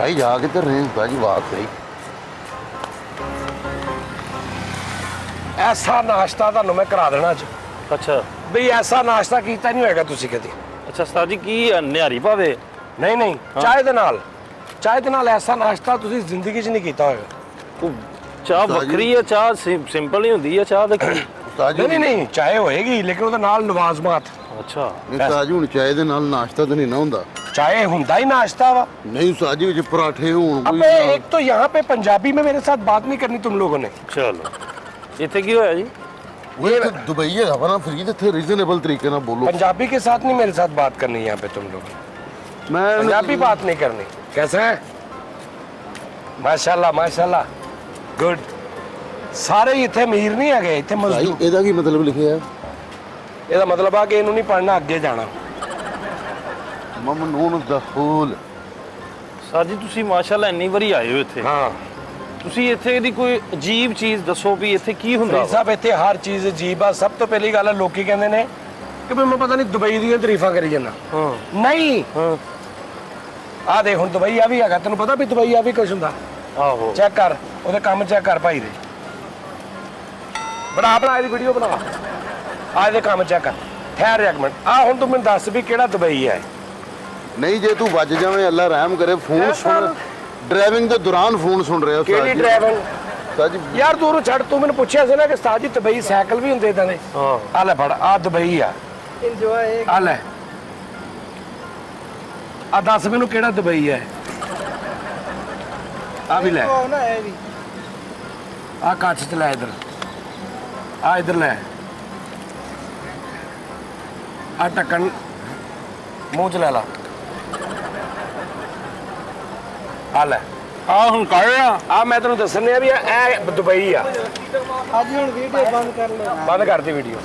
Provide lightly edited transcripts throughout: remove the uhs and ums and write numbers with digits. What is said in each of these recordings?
भाई जा किधर रहे हैं भाजी बात सही ऐसा नाश्ता ਤੁਹਾਨੂੰ ਮੈਂ ਕਰਾ ਦੇਣਾ ਅੱਜ ਅੱਛਾ ਬਈ ਐਸਾ ਨਾਸ਼ਤਾ ਕੀਤਾ ਨਹੀਂ ਹੋਏਗਾ ਤੁਸੀਂ ਕਦੀ ਅੱਛਾ ਉਸਤਾਦ ਜੀ ਕੀ ਨਿਹਾਰੀ ਭਾਵੇ ਨਹੀਂ ਚਾਹ ਦੇ ਨਾਲ ਐਸਾ ਨਾਸ਼ਤਾ ਤੁਸੀਂ ਜ਼ਿੰਦਗੀ 'ਚ ਨਹੀਂ ਕੀਤਾ ਹੋਏਗਾ ਚਾਹ ਵੱਖਰੀ ਹੈ ਚਾਹ ਸਿੰਪਲ ਹੀ ਹੁੰਦੀ ਹੈ ਚਾਹ ਦਾ ਕੀ उस्ताद जी ਨਹੀਂ ਚਾਹ ਹੋਏਗੀ ਲੇਕਿਨ ਉਹਦੇ ਨਾਲ ਨਵਾਜ਼ਮਾਤ ਅੱਛਾ उस्ताद जी हुण चाय दे नाल नाश्ता तो नहीं ना हुंदा चाय ਹੁੰਦਾ ही नाश्ता वा नहीं उस्ताद जी विच पराठे होण अबे एक तो यहाँ पे पंजाबी में मेरे साथ बात नहीं करनी तुम लोगों ने ਚਲੋ ਇੱਥੇ ਕੀ ਹੋਇਆ ਜੀ वो तो दुबई है अपना फ्री थे रीजनेबल तरीके ना बोलो पंजाबी के साथ नहीं मेरे साथ बात करनी यहाँ पे तुम लोग मैं पंजाबी बात नहीं करनी कैसा है माशाल्लाह गुड सारे इतने अमीर नहीं है इतने भाई मजदूर ਇਹਦਾ ਕੀ ਮਤਲਬ ਲਿਖਿਆ ਹੈ ਇਹਦਾ ਮਤਲਬ ਆ ਕਿ ਇਹਨੂੰ ਨਹੀਂ ਪੜਨਾ ਅੱਗੇ ਜਾਣਾ ਮਮਨੂਨ ਦਖੂਲ ਸਰ ਜੀ ਤੁਸੀਂ ਮਾਸ਼ਾਅੱਲਾ ਇੰਨੀ ਵਾਰੀ ਆਏ ਹੋ ਇੱਥੇ ਹਾਂ ਤੁਸੀਂ ਇੱਥੇ ਦੀ ਕੋਈ ਅਜੀਬ ਚੀਜ਼ ਦੱਸੋ ਵੀ ਇੱਥੇ ਕੀ ਹੁੰਦਾ ਭਾਈ ਸਾਹਿਬ ਇੱਥੇ ਹਰ ਚੀਜ਼ ਅਜੀਬ ਆ ਸਭ ਤੋਂ ਪਹਿਲੀ ਗੱਲ ਹੈ ਲੋਕੀ ਕਹਿੰਦੇ ਨੇ ਕਿ ਵੀ ਮੈਂ ਪਤਾ ਨਹੀਂ ਦੁਬਈ ਦੀਆਂ ਤਾਰੀਫਾਂ ਕਰੀ ਜਾਂਦਾ ਹਾਂ ਨਹੀਂ ਹਾਂ ਆ ਦੇਖ ਹੁਣ ਦੁਬਈ ਆ ਵੀ ਹੈਗਾ ਤੈਨੂੰ ਪਤਾ ਵੀ ਦੁਬਈ ਆ ਵੀ ਕੁਝ ਹੁੰਦਾ ਆਹੋ ਚੈੱਕ ਕਰ ਉਹਦੇ ਕੰਮ ਚੈੱਕ ਕਰ ਭਾਈ ਦੇ ਬਣਾ ਇਹਦੀ ਵੀਡੀਓ ਬਣਾ ਆ ਇਹਦੇ ਕੰਮ ਚੈੱਕ ਕਰ ਠਹਿਰ ਇੱਕ ਮਿੰਟ ਆ ਹੁਣ ਤੂੰ ਮੈਨੂੰ ਦੱਸ ਵੀ ਕਿਹੜਾ ਦੁਬਈ ਹੈ ਨਹੀਂ ਜੇ ਤੂੰ ਵੱਜ ਜਾਵੇਂ ਅੱਲਾ ਰਹਿਮ ਕਰੇ ਫੋਨ ਸੁਣ ਡਰਾਈਵਿੰਗ ਦੇ ਦੌਰਾਨ ਫੋਨ ਸੁਣ ਰਿਹਾ ਕਿਹੜੀ ਡਰਾਈਵਿੰਗ ਉਸਤਾਦ ਜੀ ਯਾਰ ਤੂੰ ਉਹਨੂੰ ਛੱਡ ਤੂੰ ਮੈਨੂੰ ਪੁੱਛਿਆ ਸੀ ਨਾ ਕਿ ਉਸਤਾਦ ਜੀ ਦੁਬਈ ਸਾਈਕਲ ਵੀ ਹੁੰਦੇ ਇਦਾਂ ਦੇ ਹਾਂ ਆ ਲੈ ਫੜ ਆ ਦੁਬਈ ਆ ਇੰਜੋਏ ਆ ਲੈ ਆ ਦੱਸ ਮੈਨੂੰ ਕਿਹੜਾ ਦੁਬਈ ਹੈ ਆ ਵੀ ਲੈ ਨਾ ਇਹ ਵੀ ਆ ਕੱਚ ਚ ਲੈ ਇਧਰ ਆ ਇਧਰ ਲੈ ਆ ਟੱਕਣ ਮੂੰਹ ਚ ਲੈ ਲਾ ਆ ਲੈ ਆ ਹੁਣ ਕਰ ਰਿਹਾ ਆ ਮੈਂ ਤੈਨੂੰ ਦੱਸਣੇ ਆ ਵੀ ਇਹ ਦੁਬਈ ਆ ਅੱਜ ਹੁਣ ਵੀਡੀਓ ਬੰਦ ਕਰ ਲਓ ਬੰਦ ਕਰਤੀ ਵੀਡੀਓ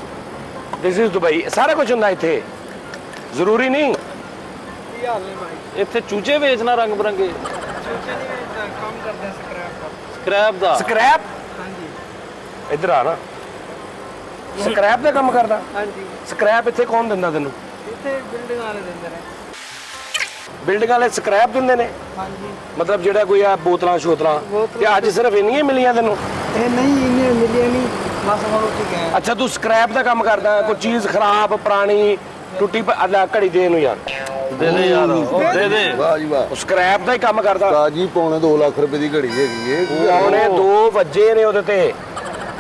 ਦਿਸ ਇਜ਼ ਦੁਬਈ ਸਾਰਾ ਕੁਝ ਹੁੰਦਾ ਇੱਥੇ ਜ਼ਰੂਰੀ ਨਹੀਂ ਕੀ ਹਾਲ ਨੇ ਭਾਈ ਇੱਥੇ ਚੂਚੇ ਵੇਚਣਾ ਰੰਗ ਬਰੰਗੇ ਸੋਚੇ ਨਹੀਂ ਮੈਂ ਕੰਮ ਕਰਦੇ ਸਕ੍ਰੈਪ ਦਾ ਸਕ੍ਰੈਪ ਦਾ ਸਕ੍ਰੈਪ ਹਾਂਜੀ ਇੱਧਰ ਆ ਨਾ ਸਕ੍ਰੈਪ ਦਾ ਕੰਮ ਕਰਦਾ ਹਾਂਜੀ ਸਕ੍ਰੈਪ ਇੱਥੇ ਕੌਣ ਦਿੰਦਾ ਤੈਨੂੰ ਇੱਥੇ ਬਿਲਡਿੰਗ ਵਾਲੇ ਦਿੰਦੇ ਨੇ ਬਿਲਡਿੰਗ ਵਾਲੇ ਸਕ੍ਰੈਪ ਦਿੰਦੇ ਨੇ ਹਾਂਜੀ ਮਤਲਬ ਜਿਹੜਾ ਕੋਈ ਆ ਬੋਤਲਾਂ ਸ਼ੋਤਲਾਂ ਤੇ ਅੱਜ ਸਿਰਫ ਇੰਨੀਆਂ ਹੀ ਮਿਲੀਆਂ ਤੈਨੂੰ ਇਹ ਨਹੀਂ ਇਹਨੇ ਮਿਲਿਆ ਨਹੀਂ ਬਸ ਹੁਣ ਉੱਥੇ ਗਏ ਅੱਛਾ ਤੂੰ ਸਕ੍ਰੈਪ ਦਾ ਕੰਮ ਕਰਦਾ ਕੋਈ ਚੀਜ਼ ਖਰਾਬ ਪੁਰਾਣੀ ਟੁੱਟੀ ਅੱਲਾ ਘੜੀ ਦੇ ਨੂੰ ਯਾਰ ਦੇ ਦੇ ਯਾਰ ਉਹ ਦੇ ਦੇ ਵਾਹ ਜੀ ਵਾਹ ਉਹ ਸਕ੍ਰੈਪ ਦਾ ਹੀ ਕੰਮ ਕਰਦਾ ਉਸਤਾਦ ਜੀ ਪੌਣੇ 2 ਲੱਖ ਰੁਪਏ ਦੀ ਘੜੀ ਹੈਗੀ ਇਹ ਪੌਣੇ 2 ਵਜੇ ਨੇ ਉਹਦੇ ਤੇ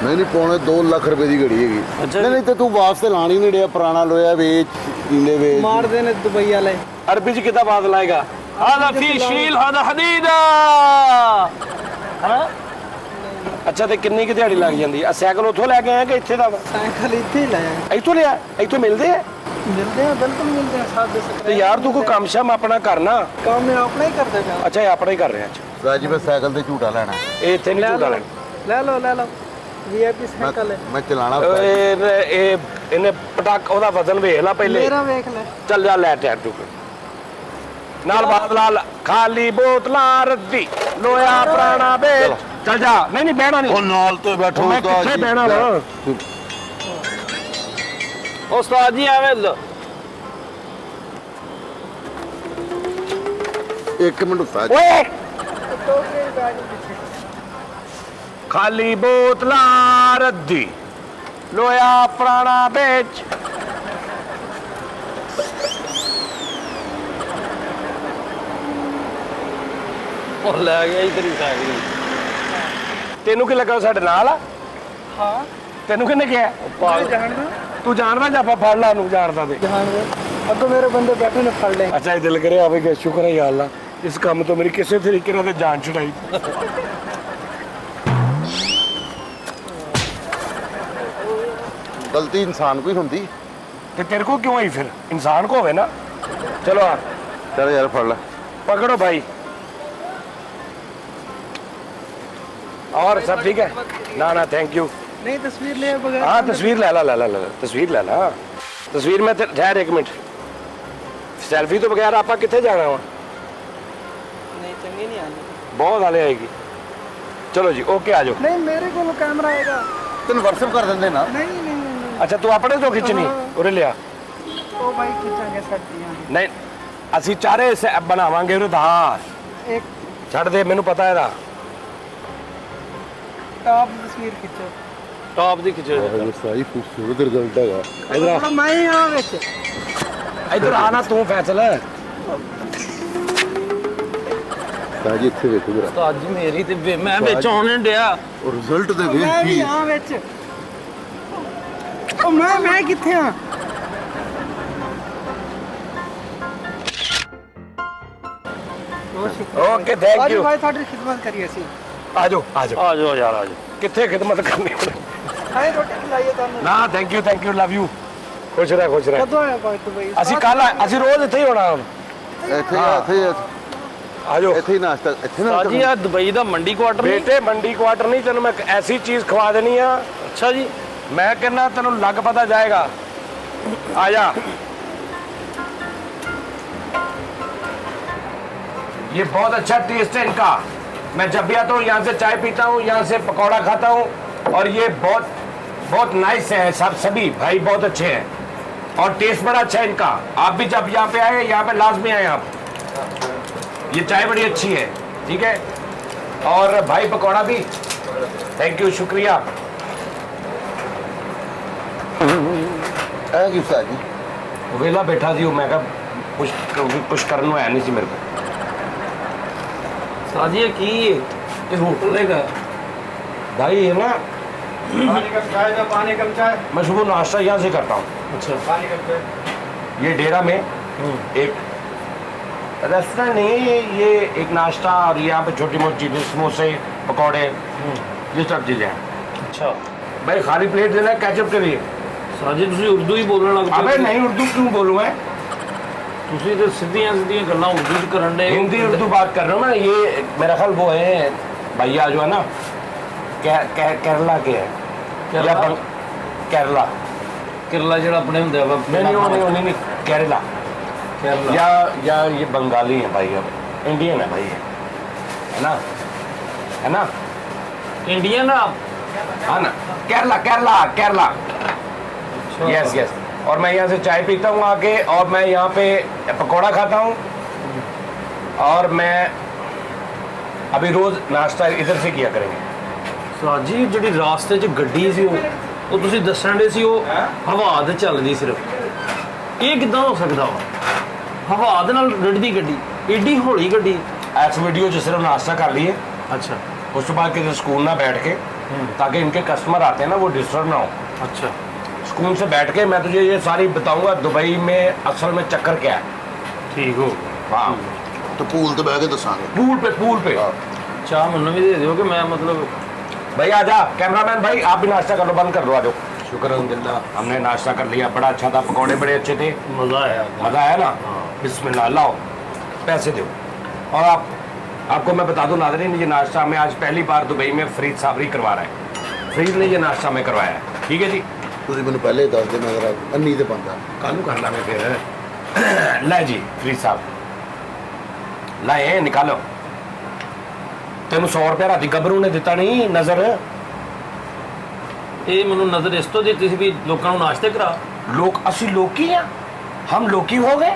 ਨਹੀਂ ਪੌਣੇ 2 ਲੱਖ ਰੁਪਏ ਦੀ ਘੜੀ ਹੈਗੀ ਅੱਛਾ। ਨਹੀਂ ਤੇ ਤੂੰ ਵਾਸਤੇ ਲਾਣੀ ਨਹੀਂ ਰਿਹਾ ਪੁਰਾਣਾ ਲੋਇਆ ਵੇਚ ਕੀਲੇ ਵੇਚ ਮਾਰਦੇ ਨੇ ਦੁਬਈ ਵਾਲੇ ਅਰਬੀ ਚ ਕਿੱਦਾਂ ਬਾਦ ਲਾਏਗਾ هذا في شيل هذا حديده ਹਾਂ ਅੱਛਾ ਤੇ ਕਿੰਨੀ ਕਿ ਦਿਹਾੜੀ ਲੱਗ ਜਾਂਦੀ ਆ ਸਾਈਕਲ ਉੱਥੋਂ ਲੈ ਕੇ ਆਇਆ ਕਿ ਇੱਥੇ ਦਾ ਵਾ? ਸਾਈਕਲ ਇੱਥੇ ਹੀ ਲਾਇਆ ਇੱਥੋਂ ਲਿਆ ਇੱਥੋਂ ਮਿਲਦੇ ਆ ਮਿਲਦੇ ਆ ਬਿਲਕੁਲ ਮਿਲਦੇ ਆ ਸਾਡੇ ਤੇ ਯਾਰ ਤੂੰ ਕੋਈ ਕੰਮ ਸ਼ਮ ਆਪਣਾ ਕਰਨਾ ਕੰਮ ਮੈਂ ਆਪਣਾ ਹੀ ਕਰਦਾ ਪਿਆ ਅੱਛਾ ਇਹ ਆਪਣਾ ਹੀ ਕਰ ਰਿਹਾ ਅੱਜ ਰਾਜੀ ਮੈਂ ਸਾਈਕਲ ਤੇ ਝੂਟਾ ਲੈਣਾ ਇਹ ਇੱਥੇ ਨਹੀਂ ਝੂਟਾ ਲੈਣਾ ਲੈ ਲਓ ਵੀਆਈਪੀ ਸਾਈਕਲ ਹੈ ਮੈਂ ਚਲਾਣਾ ਇਹ ਇਹਨੇ ਪਟਾਕ ਉਹਦਾ ਵਜ਼ਨ ਵੇਖ ਲੈ ਪਹਿਲੇ ਮੇਰਾ ਵੇਖ ਲੈ ਚੱਲ ਜਾ ਲੈ ਟੈਰ ਟੂ ਨਾਲ ਬਾਦਲਾਲ ਖਾਲੀ ਬੋਤਲਾਂ ਰੱਦੀ ਲੋਇਆ ਪੁਰਾਣਾ ਵੇਚ ਚੱਲ ਜਾ ਨਹੀਂ ਬਹਿਣਾ ਨਹੀਂ ਉਹ ਨਾਲ ਤੇ ਬੈਠੋ ਮੈਂ ਕਿੱਥੇ ਬਹਿਣਾ ਵਾ ਉਸਤਾਦ ਜੀ ਐਵੇਂ ਇੱਕ ਮਿੰਟ ਉਸਤਾਦ ਜੀ। ਓਏ ਟੋਕਰੇ ਬੈਗ ਪਿੱਛੇ ਖਾਲੀ ਬੋਤਲਾਂ ਰੱਦੀ ਲੋਇਆ ਪੁਰਾਣਾ ਵੇਚ ਉਹ ਲੈ ਗਿਆ ਇਧਰ ਹੀ ਸਾਈਕਲ ਤੈਨੂੰ ਕੀ ਲੱਗਾ ਉਹ ਸਾਡੇ ਨਾਲ ਆ ਹਾਂ ਤੈਨੂੰ ਕਿਹਨੇ ਕਿਹਾ ਮੈਂ ਜਾਣਦਾ ਤੂੰ ਜਾਣਦਾ ਜਾਂ ਆਪਾਂ ਫੜ ਲਾ ਨੂੰ ਜਾਣਦਾ ਤੇ ਜਾਣਦਾ ਅੱਗੋਂ ਮੇਰੇ ਬੰਦੇ ਬੈਠੇ ਨੇ ਫੜ ਲਏ ਅੱਛਾ ਇਹ ਦਿਲ ਕਰੇ ਆਵੇਗਾ ਸ਼ੁਕਰ ਹੈ ਯਾ ਅੱਲਾ ਇਸ ਕੰਮ ਤੋਂ ਮੇਰੀ ਕਿਸੇ ਤਰੀਕੇ ਨਾਲ ਤੇ ਜਾਨ ਛੁਡਾਈ ਗਲਤੀ ਇਨਸਾਨ ਕੋਈ ਹੁੰਦੀ ਤੇ ਤੇਰੇ ਕੋ ਕਿਉਂ ਆਈ ਫਿਰ ਇਨਸਾਨ ਕੋ ਹੋਵੇ ਨਾ ਚਲੋ ਆ ਚੱਲ ਯਾਰ ਫੜ ਲੈ पकड़ो भाई और सब ठीक है ना ना थैंक यू नहीं तस्वीर ले बगैर हाँ तस्वीर ले ला तस्वीर ले ला तस्वीर में ठहर एक मिनट सेल्फी तो बगैर आप कितने जाना वा नहीं चंगी नहीं आनी बहुत हाले आएगी चलो जी ओके आ जाओ नहीं मेरे को कैमरा आएगा ਤੈਨੂੰ WhatsApp ਕਰ ਦਿੰਦੇ ਨਾ नहीं अच्छा तू अपने तो खिंचनी उरे लिया ओ भाई खींचांगे सर्दियां नहीं ਅਸੀਂ ਚਾਰੇ ਬਣਾਵਾਂਗੇ ਉਹਦੇ ਦਾਸ एक ਛੱਡ ਦੇ ਮੈਨੂੰ ਪਤਾ ਇਹਦਾ टॉप तस्वीर खिंचो ਟੌਪ ਦੀ ਖਿਚੋ ਇਹ ਸਾਈ ਖੂਬਸੂਰਤ ਰਿਜ਼ਲਟ ਹੈਗਾ ਇਧਰ थोड़ा मैं यहाँ बेच ਇਧਰ ਆਣਾ ਤੂੰ ਫੈਸਲ ਤਾਂ ਜੀ ਇੱਥੇ ਵੇਖੋ ਜਰਾ ਉਸਤਾਦ ਜੀ ਮੇਰੀ ਤੇ ਮੈਂ ਵਿੱਚ ਆਉਣ ਨਹੀਂ ਡਿਆ ਉਹ ਰਿਜ਼ਲਟ ਦੇ मैं ਵੇਖ भी ਕੀ ਹੈ। यहाँ बेच ओ मैं किथे हाँ ਓਕੇ ਥੈਂਕ आज ਯੂ भाई थोड़ी खिदमत करिए सी ਆ ਜਾਓ ਆ ਜਾਓ ਆ ਜਾਓ ਯਾਰ ਆ ਜਾਓ ਕਿੱਥੇ ਖਿਦਮਤ ਕਰਨੀ हाय रोटी खिलाइए तुम ਨਾ ਥੈਂਕ ਯੂ ਲਵ ਯੂ ਖੁਸ਼ ਰਹਿ कदों आया भाई तू भाई ਅਸੀਂ ਕੱਲ ਅਸੀਂ ਰੋਜ਼ ਇੱਥੇ ਹੀ ਹੋਣਾ ਹੁਣ ਇੱਥੇ ਆ ਜਾਓ ਇੱਥੇ ਹੀ ਨਾਸ਼ਤਾ ਇੱਥੇ ਉਸਤਾਦ ਜੀ ਨਾਸ਼ਤਾ ਆ ਦੁਬਈ ਦਾ ਮੰਡੀ ਕੁਆਟਰ ਨਹੀਂ ਬੇਟੇ ਮੰਡੀ ਕੁਆਟਰ ਨਹੀਂ ਤੈਨੂੰ ਮੈਂ ਇੱਕ ਐਸੀ ਚੀਜ਼ ਖਵਾ ਦੇਣੀ ਆ ਅੱਛਾ ਜੀ ਮੈਂ ਕਹਿੰਦਾ ਤੈਨੂੰ ਲੱਗ ਪਤਾ ਜਾਏਗਾ ਆ ਜਾ ये बहुत अच्छा टेस्ट है इनका मैं जब भी आता हूँ यहाँ से चाय पीता हूँ यहाँ से पकौड़ा खाता हूँ और ये बहुत बहुत नाइस है सब सभी भाई बहुत अच्छे हैं और टेस्ट बड़ा अच्छा है इनका आप भी जब यहाँ पे आए यहाँ पे लाजमी आए आप ये चाय बड़ी अच्छी है ठीक है और भाई पकौड़ा भी थैंक यू शुक्रिया ਇਹ ਕੀ ਸਾਜੀ वेला बैठा सी मैं कुछ करने आया नहीं सी मेरे को ਉਸਤਾਦ ਜੀ ਇਹ ਕੀ ਹੈ ਇਹ ਹੋਟਲ ਹੈਗਾ भाई है ना पानी कम चाय दो पानी कम चाय मैं सुबह नाश्ता यहाँ से करता हूँ ਅੱਛਾ पानी कम चाय ये डेरा में एक रेस्टोरेंट नहीं है ये एक नाश्ता और यहाँ पे छोटी मोटी चीजें समोसे पकौड़े ये सब चीजें हैं ਅੱਛਾ भाई खाली प्लेट देना है केचप के लिए ਉਸਤਾਦ ਜੀ ਤੁਸੀਂ ਉਰਦੂ ਹੀ ਬੋਲਣ ਲੱਗ अबे ਪਏ नहीं उर्दू क्यों बोलूँ मैं ਤੁਸੀਂ ਤੇ ਸਿੱਧੀਆਂ ਸਿੱਧੀਆਂ ਗੱਲਾਂ ਉਰਦੂ ਚ ਕਰਨ ਦੇ हिंदी उर्दू बात कर रहा हूँ ना ये मेरा ख्याल वो है भैया जो है ना केरला के है केरला? या केरला केरला ਜਿਹੜਾ ਆਪਣੇ ਹੁੰਦੇ ਵਾ नहीं केरला केरला या ये बंगाली है भाई अब इंडियन है भाई है ना इंडियन आप हाँ ना केरला यस यस और मैं यहाँ से चाय पीता हूँ आके और मैं यहाँ पे पकौड़ा खाता हूँ और मैं अभी रोज नाश्ता इधर से किया करेंगे ਉਸਤਾਦ ਜੀ ਜਿਹੜੀ ਰਾਸਤੇ 'ਚ ਗੱਡੀ ਸੀ ਉਹ ਤੁਸੀਂ ਦੱਸਣ ਦੇ ਸੀ ਉਹ ਹਵਾ ਤੇ ਚੱਲਦੀ ਸਿਰਫ ਇਹ ਕਿੱਦਾਂ ਹੋ ਸਕਦਾ ਵਾ ਹਵਾ ਦੇ ਨਾਲ ਰੜਦੀ ਗੱਡੀ ਏਡੀ ਹੌਲੀ ਗੱਡੀ इस वीडियो जो सिर्फ नाश्ता कर लिए ਅੱਛਾ उस बाद के सुकून ना बैठ के ताकि इनके कस्टमर आते हैं ना वो डिस्टर्ब ना हो ਅੱਛਾ सुकून से बैठ के मैं तुझे ये सारी बताऊंगा दुबई में असल में चक्कर क्या है ਠੀਕ ਹੋ हाँ ਤੇ ਪੂਲ ਤੇ ਬਹਿ ਕੇ ਦੱਸਾਂਗੇ पूल पे ਚਾਹ ਮੈਨੂੰ ਵੀ ਦੇ ਦਿਓ ਕਿ ਮੈਂ ਮਤਲਬ भाई आजा कैमरामैन भाई आप भी नाश्ता कर लो बंद कर दो आ जाओ शुक्र अल्हम्दुलिल्लाह हमने नाश्ता कर लिया बड़ा अच्छा था पकौड़े बड़े अच्छे थे ਮਜ਼ਾ ਆਇਆ मज़ा आया ना बिस्मिल्लाह लाओ पैसे दो और आपको मैं बता दूं नाज़रीन ये नाश्ता हमें आज पहली बार दुबई में फरीद साबरी करवा रहा है फरीद ने ये नाश्ता हमें करवाया है ठीक है जी ਤੁਸੀਂ ਮੈਨੂੰ ਪਹਿਲੇ ਦੱਸ ਦੇ ਮੈਂ ਜ਼ਰਾ ਅੰਨੀ ਤੇ ਬੰਦਾ कालू कर लावे फिर ला जी फरीद साहब लाए निकालो तेन 100 रुपया राती गबरू ने दिता नहीं नजर ਇਹ ਮੈਨੂੰ ਨਜ਼ਰ ਇਸ ਤੋਂ ਦਿੱਤੀ ਸੀ ਵੀ ਲੋਕਾਂ ਨੂੰ ਨਾਸ਼ਤੇ ਕਰਾ लोग असि लोकी हैं हम लोकी हो गए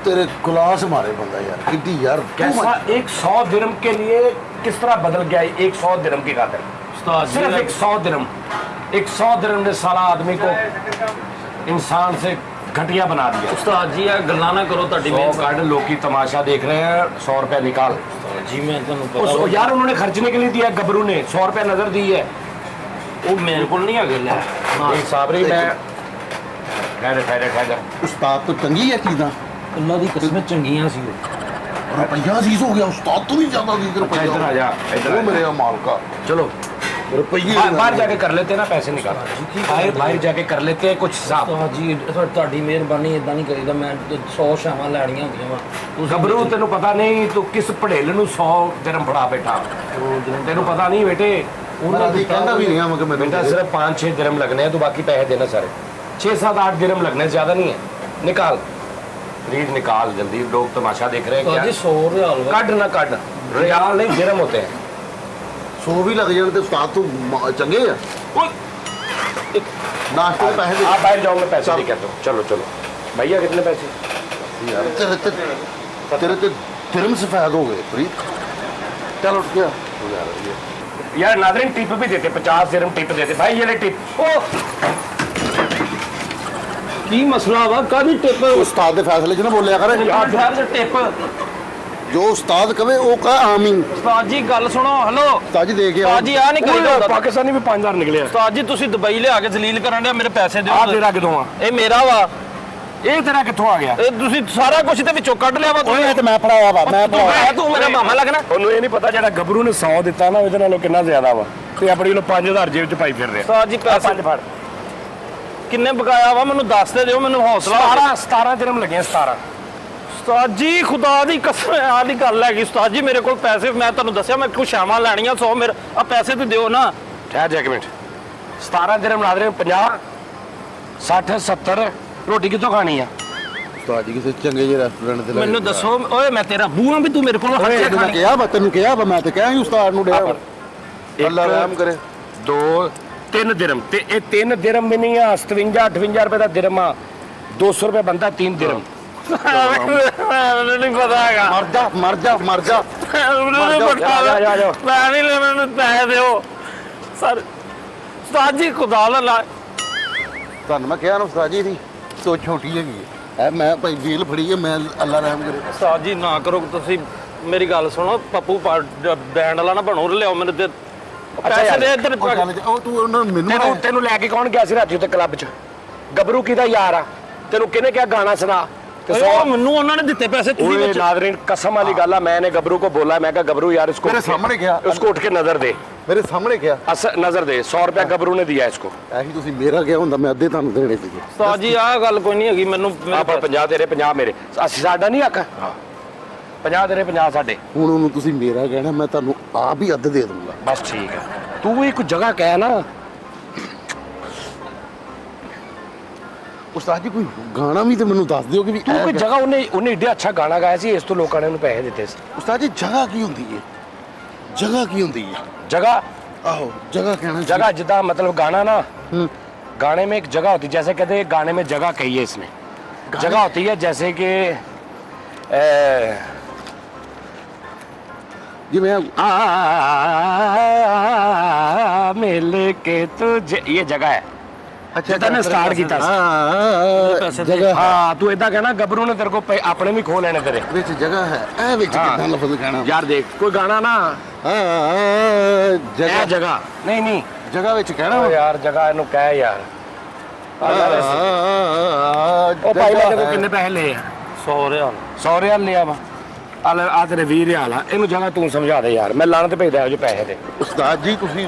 ਤੇਰੇ ਗੁਲਾਸ ਮਾਰੇ ਬੰਦਾ ਯਾਰ ਕਿੱਡੀ ਯਾਰ कैसा 100 दिरहम के लिए किस तरह बदल गया 100 दिरहम की खातिर ਉਸਤਾਦ ਜੀ सिर्फ 100 दिरहम 100 दिरहम ने साला आदमी को इंसान से घटिया बना दिया ਉਸਤਾਦ ਜੀ ਆ ਗੱਲਾਂ ਨਾ ਕਰੋ ਤੁਹਾਡੀ 100 ਮਿਹਰਬਾਨੀ कार्ड लोग की तमाशा देख रहे हैं 100 रुपया निकाल ਜੀ मैं ਤੁਹਾਨੂੰ ਪਤਾ ਵਾ- यार उन्होंने खर्चने के लिए दिया गबरू ने 100 रुपया नजर दी है ਉਹ ਮੇਰੇ ਕੋਲ ਨਹੀਂ ਹੈਗੇ ਲੈ एक साबरी मैं ठहरे ਉਸਤਾਦ ਤੋਂ ਚੰਗੀ ਹੈ ਚੀਜ਼ਾਂ ਅੱਲਾ ਦੀ ਕਸਮ ਚੰਗੀਆਂ ਸੀ ਉਹ ਰੁਪਈਆ ਅਜ਼ੀਜ਼ ਹੋ ਗਿਆ ਉਸਤਾਦ ਤੋਂ ਵੀ ਜ਼ਿਆਦਾ ਅਜ਼ੀਜ਼ ਰੁਪਈਆ इधर आ जा इधर ਉਹ ਮੇਰੇ मालका चलो ਰੁਪਈਏ बाहर जाके कर लेते हैं ना पैसे निकाल बाहर जाके कर लेते हैं कुछ हिसाब ਉਸਤਾਦ ਜੀ ਤੁਹਾਡੀ ਮਿਹਰਬਾਨੀ ਇਦਾਂ ਨਹੀਂ ਕਰੀਦਾ ਮੈਂ 100 ਸ਼ਾਮਾਂ ਲੈਣੀਆਂ ਹੁੰਦੀਆਂ ਵਾ गबरू तेन पता नहीं तू किस पढ़ेल 100 दिरहम फड़ा बैठा तेन पता नहीं बेटे ਉਹਨਾਂ ਦੀ ਕਹਿੰਦਾ ਵੀ ਨਹੀਂ ਆ ਮੈਂ ਕਿ ਮੈਨੂੰ बेटा सिर्फ 5-6 दिरहम लगने हैं तो बाकी पैसे देना सारे 6-7-8 दिरहम लगने ज्यादा नहीं है निकाल प्लीज निकाल जल्दी लोग तमाशा देख रहे हैं ਉਸਤਾਦ ਜੀ क्या 100 ਰਿਆਲ ਵਾ कट ना कट रियाल नहीं दिरहम होते हैं 100 ਵੀ ਲੱਗ ਜਾਣ ਤੇ ਉਸਤਾਦ ਤੋਂ ਚੰਗੇ ਆ ਨਾਸ਼ਤੇ ਦੇ ਪੈਸੇ आप बाहर जाओ मैं पैसे नहीं कहता हूँ चलो चलो भैया कितने पैसे ਦੇ ਯਾਰ ਤੇਰੇ ਤੇ ਦਿਰਮ ਸਫੈਦ ਹੋ ਗਏ ਫਰੀਦ चलो क्या यार नाज़रीन टिप भी देते 50 दिरहम टिप देते भाई ये ले टिप ਕੀ ਮਸਲਾ ਵਾ ਕਾਦੀ ਟਿਪ उस्ताद के फैसले च ना बोलिया कर ਟਿਪ जो उस्ताद कहे वो कह आमीन ਉਸਤਾਦ ਜੀ ਗੱਲ ਸੁਣੋ ਹੈਲੋ उस्ताद जी दे के आओ। ਉਸਤਾਦ ਜੀ ਆ ਨਹੀਂ ਕਹੀਦਾ ਹੁੰਦਾ पाकिस्तानी भी 5000 निकले ਉਸਤਾਦ ਜੀ ਤੁਸੀਂ ਦੁਬਈ ਲਿਆ ਕੇ ਜ਼ਲੀਲ ਕਰਨ ਡਿਆ ਮੇਰੇ ਪੈਸੇ ਦਿਓ आ तेरा कितों आ ਇਹ ਮੇਰਾ ਵਾ ये तेरा कितों आ गया ਇਹ ਤੁਸੀਂ ਸਾਰਾ ਕੁਝ ਤੇ ਵਿੱਚੋਂ ਕੱਢ ਲਿਆ ਵਾ ओए तो मैं पढ़ाया वा मैं पढ़ाया ਤੂੰ ਮੇਰਾ ਮਾਮਾ ਲੱਗਣਾ ਉਹਨੂੰ ਇਹ ਨਹੀਂ ਪਤਾ ਜਿਹੜਾ ਗੱਭਰੂ ਨੇ 100 ਦਿੱਤਾ ਨਾ ਉਹਦੇ ਨਾਲੋਂ ਕਿੰਨਾ ਜ਼ਿਆਦਾ ਵਾ ਤੇ ਆਪਣੀ ਨੂੰ 5000 ਜੇਬ ਚ ਪਾਈ ਫਿਰ ਰਿਹਾ ਉਸਤਾਦ ਜੀ ਪੈਸੇ ਪੰਜ ਫੜ ਕਿੰਨੇ ਬਕਾਇਆ ਵਾ ਮੈਨੂੰ ਦੱਸ ਦੇ ਦਿਓ ਮੈਨੂੰ ਹੌਸਲਾ 17 ਦਿਰਹਮ ਲੱਗੇ 17 ਉਸਤਾਦ ਜੀ ਖੁਦਾ ਦੀ ਕਸਮ ਆ ਦੀ ਗੱਲ ਹੈਗੀ ਉਸਤਾਦ ਜੀ ਮੇਰੇ ਕੋਲ ਪੈਸੇ ਮੈਂ ਤੁਹਾਨੂੰ ਦੱਸਿਆ ਮੈਂ ਕੁਛ ਸ਼ਾਮਾਂ ਲੈਣੀਆਂ 100 ਮੇਰੇ ਆ ਪੈਸੇ ਤੇ ਦਿਓ ਨਾ ਠਹਿਰ ਜਾ ਇੱਕ ਮਿੰਟ 17 ਦਿਰਹਮ ਲਾ ਦੇ 50 60 70 ਰੋਟੀ ਕਿੱਥੋਂ ਖਾਣੀ ਆ उस्ताद जी किसी चंगे जे रेस्टोरेंट ते ਮੈਨੂੰ ਦੱਸੋ ਓਏ ਮੈਂ ਤੇਰਾ ਬੂਹਾ ਵੀ ਤੂੰ ਮੇਰੇ ਕੋਲ ओए ਹੱਥ मैं कहा वा तेन कहा वा मैं तो कहा ही उस्ताद नु डे अल्लाह रहम करे 2 3 ਦਿਰਹਮ ਤੇ ਇਹ 3 ਦਿਰਹਮ ਵੀ ਨਹੀਂ ਆ 57 58 ਰੁਪਏ ਦਾ ਦਿਰਹਮ ਆ 200 ਰੁਪਏ ਬੰਦਾ 3 ਦਿਰਹਮ ਮੈਨੂੰ ਨਹੀਂ ਪਤਾ ਹੈਗਾ मर जा मर जा मर जा ਮੈਨੂੰ ਨਹੀਂ ਪਤਾ ਜਾ। ਮੈਂ ਨਹੀਂ ਲੈਣਾ ਮੈਨੂੰ ਪੈਸੇ ਦਿਓ ਸਰ ਉਸਤਾਦ ਜੀ ਖੁਦਾ ਲਾ ਤੁਹਾਨੂੰ ਮੈਂ ਕਿਹਾ ਨਾ ਉਸਤਾਦ ਜੀ ਦੀ ਸੋਚ ਛੋਟੀ ਹੈਗੀ ਹੈ ਮੈਂ ਭਾਈ ਜੇਲ੍ਹ ਫੜੀ ਹੈ ਮੈਂ ਅੱਲਾ ਰਹਿਮ ਕਰੇ ਉਸਤਾਦ ਜੀ ਨਾ ਕਰੋ ਤੁਸੀਂ ਮੇਰੀ ਗੱਲ ਸੁਣੋ ਪੱਪੂ ਬੈਂਡ ਵਾਲਾ ਨਾ ਬਣੋ ਲਿਆਓ ਮੈਨੂੰ ਤੇ ਪੈਸੇ ਦੇ ਇੱਧਰ ਉਹ ਚੱਲ ਜਾ, ਉਹ ਤੂੰ ਉਹਨਾਂ ਨੂੰ ਮੈਨੂੰ ਤੈਨੂੰ ਤੈਨੂੰ ਲੈ ਕੇ ਕੌਣ ਗਿਆ ਸੀ ਰਾਤੀ ਉੱਤੇ ਕਲੱਬ 'ਚ ਗੱਭਰੂ ਕਿਹਦਾ ਯਾਰ ਆ ਤੈਨੂੰ ਕਿਹਨੇ ਕਿਹਾ ਗਾਣਾ ਸੁਣਾ ਤੇ ਉਹ ਮੈਨੂੰ ਉਹਨਾਂ ਨੇ ਦਿੱਤੇ ਪੈਸੇ ਤੁਸੀਂ ओए ਵਿੱਚ नादरीन कसम वाली गल है मैंने गबरू को बोला मैं कहा गबरू यार इसको मेरे सामने क्या? उसको उठ के नजर दे ਮੇਰੇ ਸਾਹਮਣੇ ਕਿਹਾ नजर दे 100 रुपया गबरू ने दिया इसको ਐਹੀ ਤੁਸੀਂ ਮੇਰਾ ਕਿਹਾ ਹੁੰਦਾ ਮੈਂ ਅੱਧੇ ਤੁਹਾਨੂੰ ਦੇਣੇ ਸੀਗੇ ਉਸਤਾਦ ਜੀ ਆਹ ਗੱਲ ਕੋਈ ਨਹੀਂ ਹੈਗੀ ਮੈਨੂੰ आप 50 तेरे 50 मेरे ਅਸੀਂ ਸਾਡਾ ਨਹੀਂ ਹੱਕ 50 तेरे 50 ਸਾਡੇ ਹੁਣ ਉਹਨੂੰ ਤੁਸੀਂ ਮੇਰਾ ਕਹਿਣਾ ਮੈਂ ਤੁਹਾਨੂੰ ਆਪ ਹੀ ਅੱਧ ਦੇ ਦੂੰਗਾ ਬਸ ਠੀਕ ਹੈ ਤੂੰ ਇੱਕ ਜਗ੍ਹਾ ਕਹਿ ਨਾ ਉਸਤਾਦ ਜੀ ਕੋਈ ਗਾਣਾ ਵੀ ਤੇ ਮੈਨੂੰ ਦੱਸ ਦਿਓ ਕਿ ਵੀ ਤੂੰ ਕੋਈ ਜਗ੍ਹਾ ਉਹਨੇ ਏਡਾ ਅੱਛਾ ਗਾਣਾ ਗਾਇਆ ਸੀ ਇਸ ਤੋਂ ਲੋਕਾਂ ਨੇ ਉਹਨੂੰ ਪੈਸੇ ਦਿੱਤੇ ਸੀ ਉਸਤਾਦ ਜੀ ਜਗ੍ਹਾ ਕੀ ਹੁੰਦੀ ਹੈ ਜਗ੍ਹਾ ਕੀ ਹੁੰਦੀ ਹੈ जगह ਆਹੋ ਜਗ੍ਹਾ ਕਹਿਣਾ जगह जिदा मतलब गाना ना हम्म। गाने में एक जगह होती है जैसे कहते हैं गाने में जगह कही है इसने जगह होती है जैसे कि ਜਿਵੇਂ मिल के तुझे ये जगह है ਜਿੱਦਾਂ ਨੇ ਸਟਾਰਟ ਕੀਤਾ ਸੀ ਪੈਸੇ ਜਗ੍ਹਾ ਹੈ। ਹਾਂ ਤੂੰ ਇਦਾਂ ਕਹਿਣਾ ਗੱਭਰੂ ਨੇ ਤੇਰੇ ਕੋ ਆਪਣੇ ਵੀ ਖੋ ਲੈਣੇ ਤੇਰੇ ਵਿੱਚ ਜਗ੍ਹਾ ਹੈ ਇਹ ਵਿੱਚ ਹਾਂ। ਕਿੱਦਾਂ ਲਫ਼ਜ਼ ਕਹਿਣਾ ਯਾਰ ਦੇਖ ਕੋਈ ਗਾਣਾ ਨਾ ਹਾਂ ਇਹ ਜਗ੍ਹਾ ਜਗ੍ਹਾ ਨਹੀਂ ਨਹੀਂ ਜਗ੍ਹਾ ਵਿੱਚ ਕਹਿਣਾ ਓ ਯਾਰ ਜਗ੍ਹਾ ਇਹਨੂੰ ਕਹਿ ਯਾਰ ਉਹ ਭਾਈ ਜਗ੍ਹਾ ਮੇਰੇ ਕੋ ਹੈ। ਕਿੰਨੇ ਪੈਸੇ ਲਏ ਆ 100 ਰਿਆਲ 100 ਰਿਆਲ ਲਿਆ ਵਾ ਆ ਤੇਰੇ 20 ਰਿਆਲ ਆ ਇਹਨੂੰ ਜਗ੍ਹਾ ਤੂੰ ਸਮਝਾ ਦੇ ਯਾਰ ਮੈਂ ਲਾਣ ਤੇ ਭੇਜਦਾ ਇਹੋ ਜਿਹੇ ਪੈਸੇ ਦੇ ਉਸਤਾਦ ਜੀ ਤੁਸੀਂ